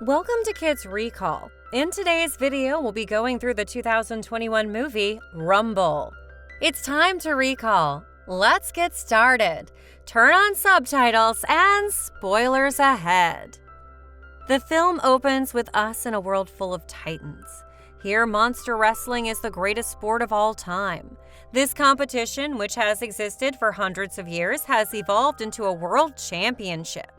Welcome to Kids Recall. In today's video, we'll be going through the 2021 movie Rumble. It's time to recall. Let's get started. Turn on subtitles and spoilers ahead. The film opens with us in a world full of titans. Here, monster wrestling is the greatest sport of all time. This competition, which has existed for hundreds of years, has evolved into a world championship.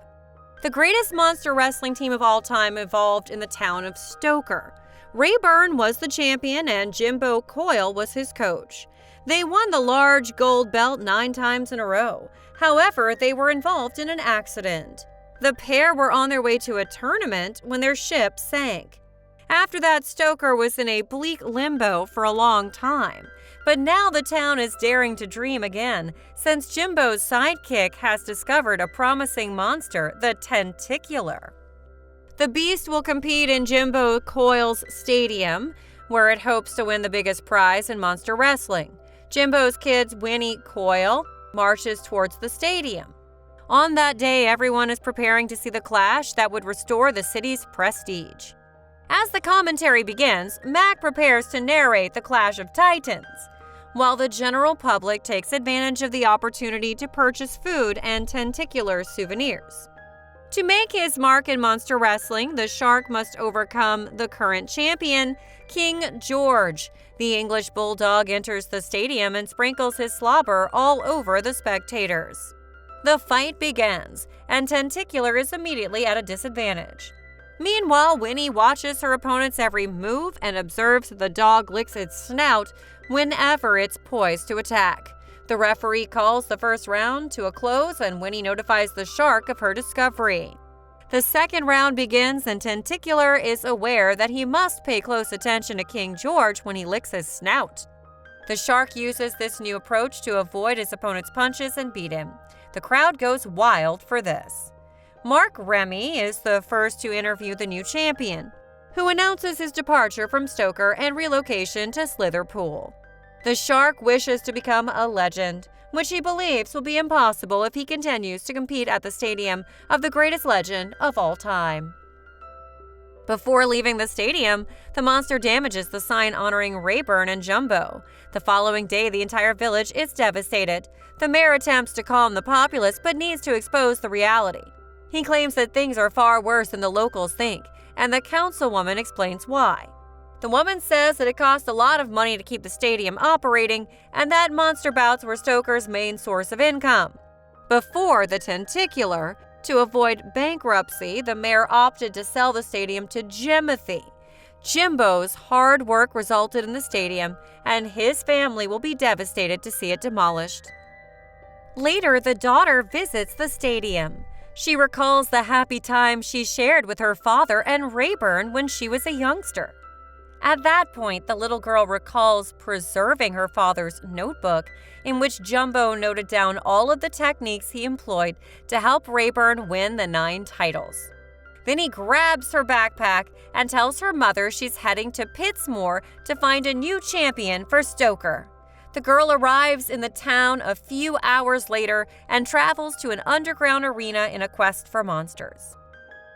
The greatest monster wrestling team of all time evolved in the town of Stoker. Rayburn was the champion and Jimbo Coyle was his coach. They won the large gold belt 9 times in a row. However, they were involved in an accident. The pair were on their way to a tournament when their ship sank. After that, Stoker was in a bleak limbo for a long time. But now the town is daring to dream again, since Jimbo's sidekick has discovered a promising monster, the Tentacular. The beast will compete in Jimbo Coyle's stadium, where it hopes to win the biggest prize in monster wrestling. Jimbo's kid, Winnie Coyle, marches towards the stadium. On that day, everyone is preparing to see the clash that would restore the city's prestige. As the commentary begins, Mac prepares to narrate the Clash of Titans, while the general public takes advantage of the opportunity to purchase food and tentacular souvenirs. To make his mark in monster wrestling, the shark must overcome the current champion, King George. The English bulldog enters the stadium and sprinkles his slobber all over the spectators. The fight begins, and Tentacular is immediately at a disadvantage. Meanwhile, Winnie watches her opponent's every move and observes the dog licks its snout whenever it's poised to attack. The referee calls the first round to a close and Winnie notifies the shark of her discovery. The second round begins and Tentacular is aware that he must pay close attention to King George when he licks his snout. The shark uses this new approach to avoid his opponent's punches and beat him. The crowd goes wild for this. Mark Remy is the first to interview the new champion, who announces his departure from Stoker and relocation to Slitherpool. The shark wishes to become a legend, which he believes will be impossible if he continues to compete at the stadium of the greatest legend of all time. Before leaving the stadium, the monster damages the sign honoring Rayburn and Jumbo. The following day, the entire village is devastated. The mayor attempts to calm the populace but needs to expose the reality. He claims that things are far worse than the locals think, and the councilwoman explains why. The woman says that it costs a lot of money to keep the stadium operating, and that monster bouts were Stoker's main source of income. Before the Tentacular, to avoid bankruptcy, the mayor opted to sell the stadium to Jimothy. Jimbo's hard work resulted in the stadium, and his family will be devastated to see it demolished. Later, the daughter visits the stadium. She recalls the happy time she shared with her father and Rayburn when she was a youngster. At that point, the little girl recalls preserving her father's notebook, in which Jumbo noted down all of the techniques he employed to help Rayburn win the 9 titles. Then he grabs her backpack and tells her mother she's heading to Pittsmore to find a new champion for Stoker. The girl arrives in the town a few hours later and travels to an underground arena in a quest for monsters.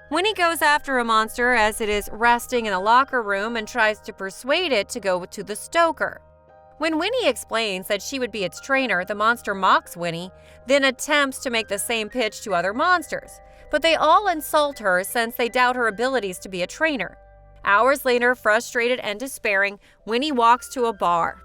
Winnie goes after a monster as it is resting in a locker room and tries to persuade it to go to the Stoker. When Winnie explains that she would be its trainer, the monster mocks Winnie, then attempts to make the same pitch to other monsters. But they all insult her since they doubt her abilities to be a trainer. Hours later, frustrated and despairing, Winnie walks to a bar.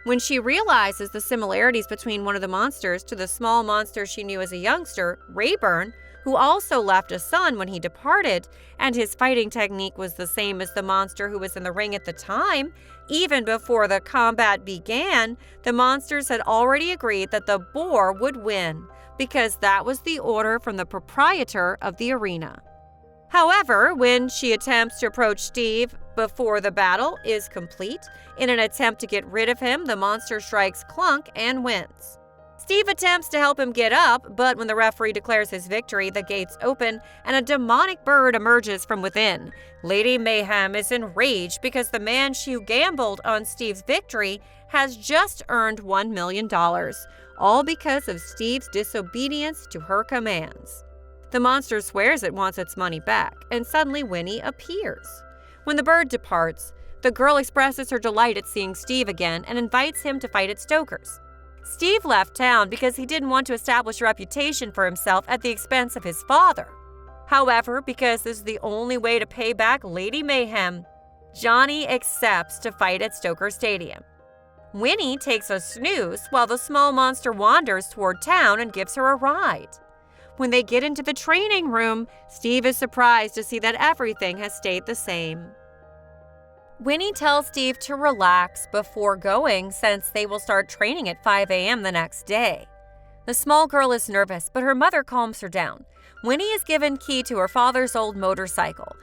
When she realizes the similarities between one of the monsters to the small monster she knew as a youngster, Rayburn, who also left a son when he departed, and his fighting technique was the same as the monster who was in the ring at the time, even before the combat began, the monsters had already agreed that the boar would win, because that was the order from the proprietor of the arena. However, when she attempts to approach Steve before the battle is complete, in an attempt to get rid of him, the monster strikes Clunk and wins. Steve attempts to help him get up, but when the referee declares his victory, the gates open and a demonic bird emerges from within. Lady Mayhem is enraged because the man she gambled on Steve's victory has just earned $1 million, all because of Steve's disobedience to her commands. The monster swears it wants its money back, and suddenly Winnie appears. When the bird departs, the girl expresses her delight at seeing Steve again and invites him to fight at Stoker's. Steve left town because he didn't want to establish a reputation for himself at the expense of his father. However, because this is the only way to pay back Lady Mayhem, Johnny accepts to fight at Stoker Stadium. Winnie takes a snooze while the small monster wanders toward town and gives her a ride. When they get into the training room, Steve is surprised to see that everything has stayed the same. Winnie tells Steve to relax before going since they will start training at 5 a.m. the next day. The small girl is nervous, but her mother calms her down. Winnie is given key to her father's old motorcycle.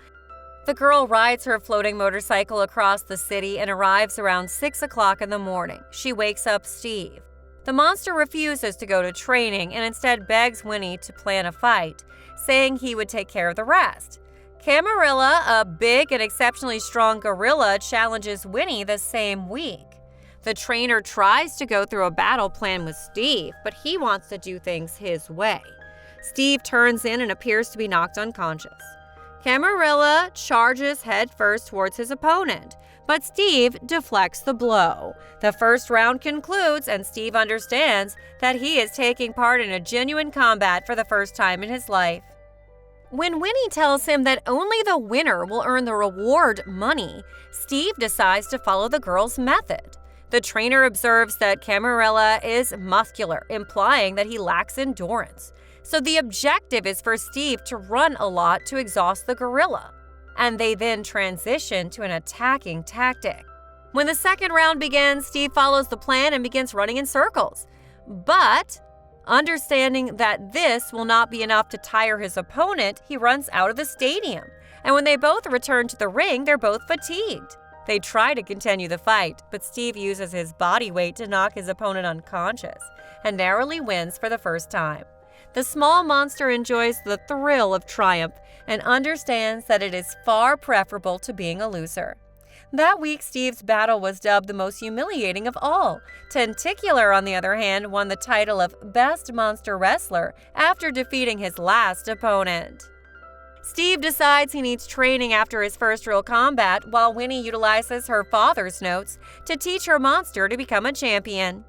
The girl rides her floating motorcycle across the city and arrives around 6 o'clock in the morning. She wakes up Steve. The monster refuses to go to training and instead begs Winnie to plan a fight, saying he would take care of the rest. Camarilla, a big and exceptionally strong gorilla, challenges Winnie the same week. The trainer tries to go through a battle plan with Steve, but he wants to do things his way. Steve turns in and appears to be knocked unconscious. Camarilla charges headfirst towards his opponent, but Steve deflects the blow. The first round concludes, and Steve understands that he is taking part in a genuine combat for the first time in his life. When Winnie tells him that only the winner will earn the reward money, Steve decides to follow the girl's method. The trainer observes that Camarilla is muscular, implying that he lacks endurance. So the objective is for Steve to run a lot to exhaust the gorilla, and they then transition to an attacking tactic. When the second round begins, Steve follows the plan and begins running in circles. But, understanding that this will not be enough to tire his opponent, he runs out of the stadium. And when they both return to the ring, they're both fatigued. They try to continue the fight, but Steve uses his body weight to knock his opponent unconscious and narrowly wins for the first time. The small monster enjoys the thrill of triumph and understands that it is far preferable to being a loser. That week, Steve's battle was dubbed the most humiliating of all. Tentacular, on the other hand, won the title of Best Monster Wrestler after defeating his last opponent. Steve decides he needs training after his first real combat, while Winnie utilizes her father's notes to teach her monster to become a champion.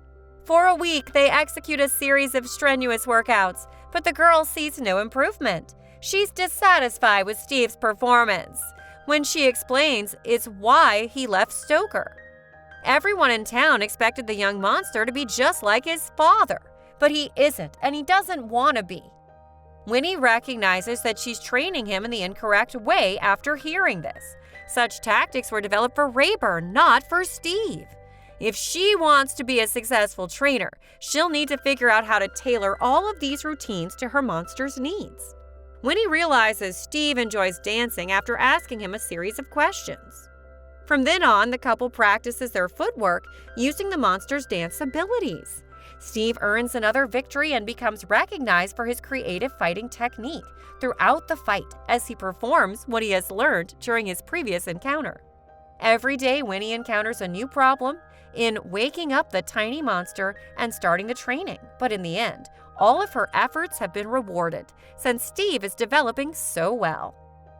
For a week, they execute a series of strenuous workouts, but the girl sees no improvement. She's dissatisfied with Steve's performance. When she explains, it's why he left Stoker. Everyone in town expected the young monster to be just like his father, but he isn't, and he doesn't want to be. Winnie recognizes that she's training him in the incorrect way after hearing this. Such tactics were developed for Rayburn, not for Steve. If she wants to be a successful trainer, she'll need to figure out how to tailor all of these routines to her monster's needs. Winnie realizes Steve enjoys dancing after asking him a series of questions. From then on, the couple practices their footwork using the monster's dance abilities. Steve earns another victory and becomes recognized for his creative fighting technique throughout the fight as he performs what he has learned during his previous encounter. Every day, Winnie encounters a new problem in waking up the tiny monster and starting the training, but in the end, all of her efforts have been rewarded since Steve is developing so well.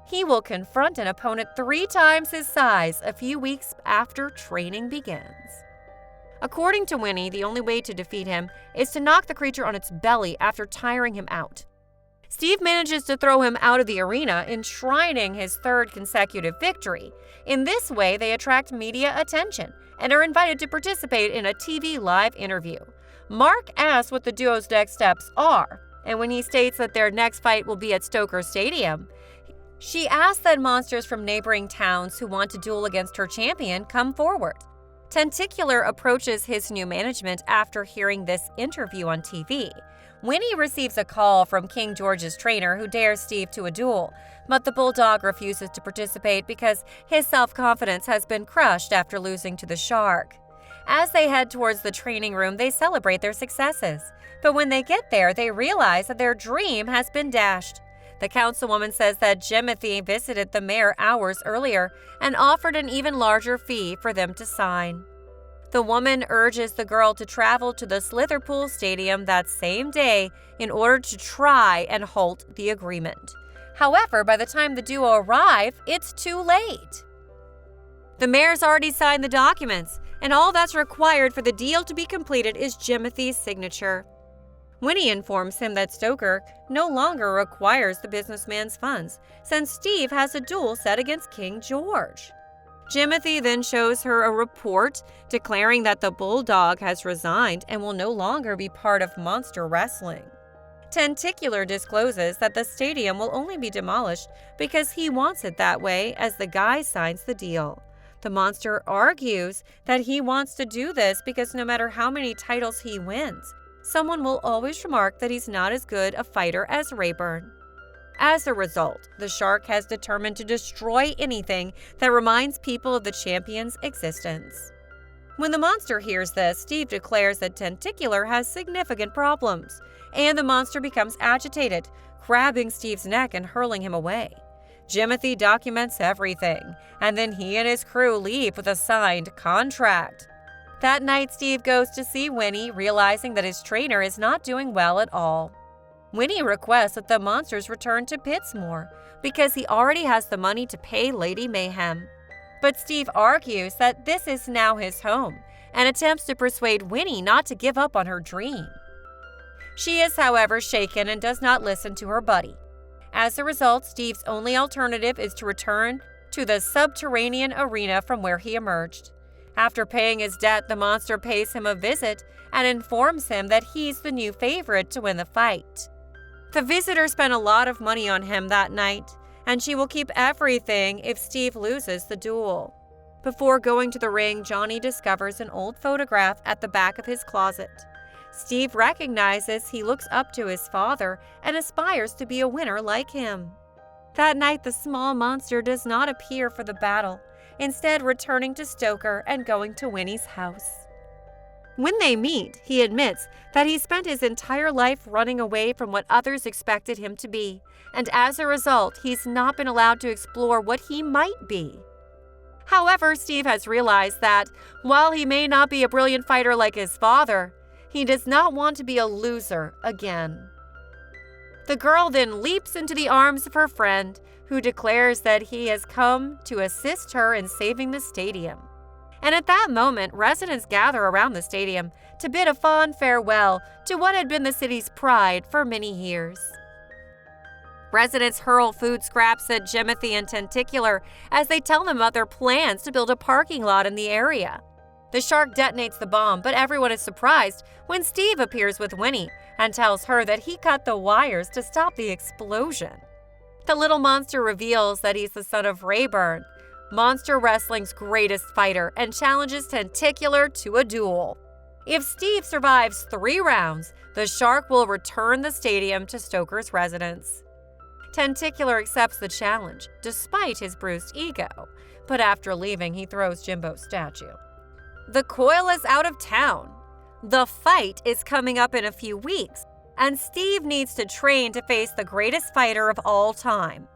He will confront an opponent 3 times his size a few weeks after training begins. According to Winnie, the only way to defeat him is to knock the creature on its belly after tiring him out. Steve manages to throw him out of the arena, enshrining his 3rd consecutive victory. In this way, they attract media attention and are invited to participate in a TV live interview. Mark asks what the duo's next steps are, and when he states that their next fight will be at Stoker Stadium, she asks that monsters from neighboring towns who want to duel against her champion come forward. Tentacular approaches his new management after hearing this interview on TV. Winnie receives a call from King George's trainer who dares Steve to a duel, but the bulldog refuses to participate because his self-confidence has been crushed after losing to the shark. As they head towards the training room, they celebrate their successes. But when they get there, they realize that their dream has been dashed. The councilwoman says that Jimothy visited the mayor hours earlier and offered an even larger fee for them to sign. The woman urges the girl to travel to the Slitherpool Stadium that same day in order to try and halt the agreement. However, by the time the duo arrive, it's too late. The mayor's already signed the documents, and all that's required for the deal to be completed is Jimothy's signature. Winnie informs him that Stoker no longer requires the businessman's funds, since Steve has a duel set against King George. Jimothy then shows her a report declaring that the Bulldog has resigned and will no longer be part of monster wrestling. Tentacular discloses that the stadium will only be demolished because he wants it that way as the guy signs the deal. The monster argues that he wants to do this because no matter how many titles he wins, someone will always remark that he's not as good a fighter as Rayburn. As a result, the shark has determined to destroy anything that reminds people of the champion's existence. When the monster hears this, Steve declares that Tentacular has significant problems, and the monster becomes agitated, grabbing Steve's neck and hurling him away. Jimothy documents everything, and then he and his crew leave with a signed contract. That night, Steve goes to see Winnie, realizing that his trainer is not doing well at all. Winnie requests that the monsters return to Pittsmore because he already has the money to pay Lady Mayhem. But Steve argues that this is now his home and attempts to persuade Winnie not to give up on her dream. She is, however, shaken and does not listen to her buddy. As a result, Steve's only alternative is to return to the subterranean arena from where he emerged. After paying his debt, the monster pays him a visit and informs him that he's the new favorite to win the fight. The visitor spent a lot of money on him that night, and she will keep everything if Steve loses the duel. Before going to the ring, Johnny discovers an old photograph at the back of his closet. Steve recognizes he looks up to his father and aspires to be a winner like him. That night, the small monster does not appear for the battle, instead returning to Stoker and going to Winnie's house. When they meet, he admits that he spent his entire life running away from what others expected him to be, and as a result, he's not been allowed to explore what he might be. However, Steve has realized that, while he may not be a brilliant fighter like his father, he does not want to be a loser again. The girl then leaps into the arms of her friend, who declares that he has come to assist her in saving the stadium. And at that moment, residents gather around the stadium to bid a fond farewell to what had been the city's pride for many years. Residents hurl food scraps at Jimothy and Tentacular as they tell them about their plans to build a parking lot in the area. The shark detonates the bomb, but everyone is surprised when Steve appears with Winnie and tells her that he cut the wires to stop the explosion. The little monster reveals that he's the son of Rayburn, monster wrestling's greatest fighter, and challenges Tentacular to a duel. If Steve survives 3 rounds, the shark will return the stadium to Stoker's residence. Tentacular accepts the challenge, despite his bruised ego, but after leaving, he throws Jimbo's statue. The coil is out of town. The fight is coming up in a few weeks, and Steve needs to train to face the greatest fighter of all time.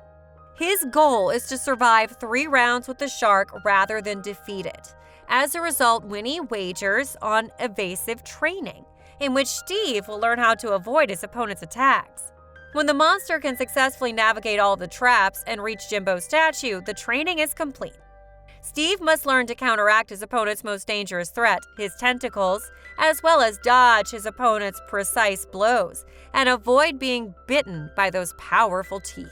His goal is to survive 3 rounds with the shark rather than defeat it. As a result, Winnie wagers on evasive training, in which Steve will learn how to avoid his opponent's attacks. When the monster can successfully navigate all the traps and reach Jimbo's statue, the training is complete. Steve must learn to counteract his opponent's most dangerous threat, his tentacles, as well as dodge his opponent's precise blows and avoid being bitten by those powerful teeth.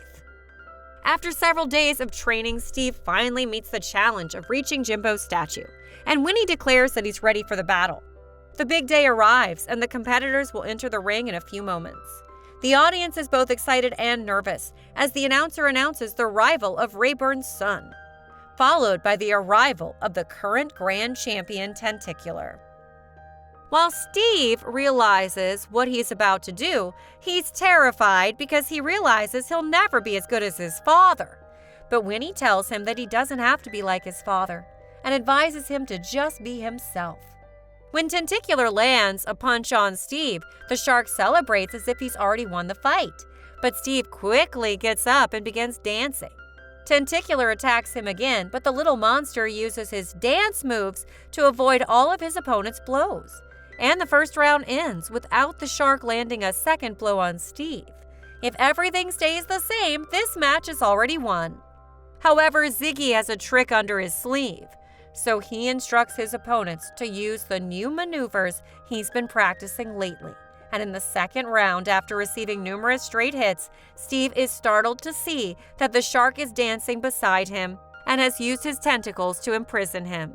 After several days of training, Steve finally meets the challenge of reaching Jimbo's statue, and Winnie declares that he's ready for the battle. The big day arrives, and the competitors will enter the ring in a few moments. The audience is both excited and nervous as the announcer announces the arrival of Rayburn's son, followed by the arrival of the current grand champion Tentacular. While Steve realizes what he's about to do, he's terrified because he realizes he'll never be as good as his father. But Winnie tells him that he doesn't have to be like his father and advises him to just be himself. When Tentacular lands a punch on Steve, the shark celebrates as if he's already won the fight. But Steve quickly gets up and begins dancing. Tentacular attacks him again, but the little monster uses his dance moves to avoid all of his opponent's blows. And the first round ends without the shark landing a second blow on Steve. If everything stays the same, this match is already won. However, Ziggy has a trick under his sleeve, so he instructs his opponents to use the new maneuvers he's been practicing lately. And in the second round, after receiving numerous straight hits, Steve is startled to see that the shark is dancing beside him and has used his tentacles to imprison him.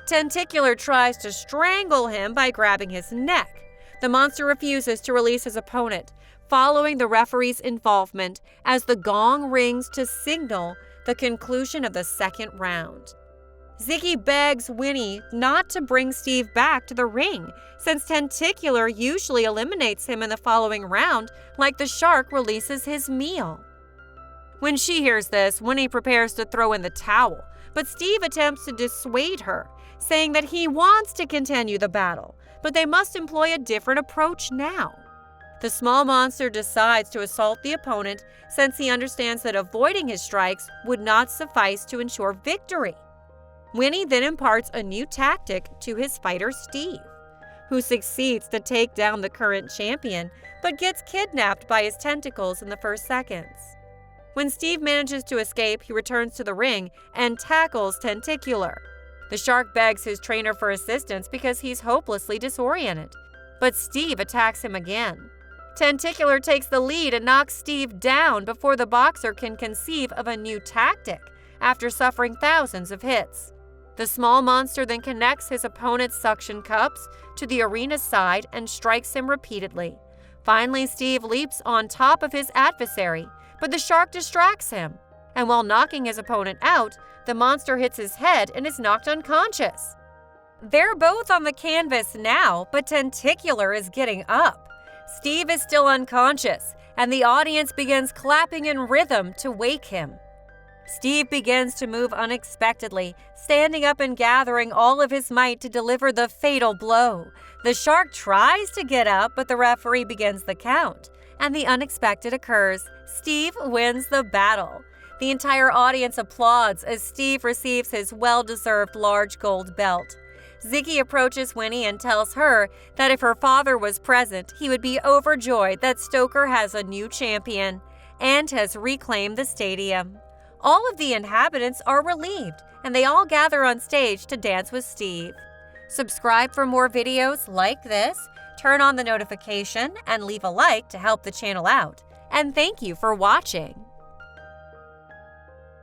Tentacular tries to strangle him by grabbing his neck. The monster refuses to release his opponent, following the referee's involvement as the gong rings to signal the conclusion of the second round. Ziggy begs Winnie not to bring Steve back to the ring, since Tentacular usually eliminates him in the following round, like the shark releases his meal. When she hears this, Winnie prepares to throw in the towel, but Steve attempts to dissuade her, saying that he wants to continue the battle, but they must employ a different approach now. The small monster decides to assault the opponent since he understands that avoiding his strikes would not suffice to ensure victory. Winnie then imparts a new tactic to his fighter Steve, who succeeds to take down the current champion but gets kidnapped by his tentacles in the first seconds. When Steve manages to escape, he returns to the ring and tackles Tentacular. The shark begs his trainer for assistance because he's hopelessly disoriented, but Steve attacks him again. Tentacular takes the lead and knocks Steve down before the boxer can conceive of a new tactic after suffering thousands of hits. The small monster then connects his opponent's suction cups to the arena's side and strikes him repeatedly. Finally, Steve leaps on top of his adversary, but the shark distracts him. And while knocking his opponent out, the monster hits his head and is knocked unconscious. They're both on the canvas now, but Tentacular is getting up. Steve is still unconscious, and the audience begins clapping in rhythm to wake him. Steve begins to move unexpectedly, standing up and gathering all of his might to deliver the fatal blow. The shark tries to get up, but the referee begins the count, and the unexpected occurs. Steve wins the battle. The entire audience applauds as Steve receives his well-deserved large gold belt. Ziggy approaches Winnie and tells her that if her father was present, he would be overjoyed that Stoker has a new champion and has reclaimed the stadium. All of the inhabitants are relieved, and they all gather on stage to dance with Steve. Subscribe for more videos like this, turn on the notification, and leave a like to help the channel out. And thank you for watching.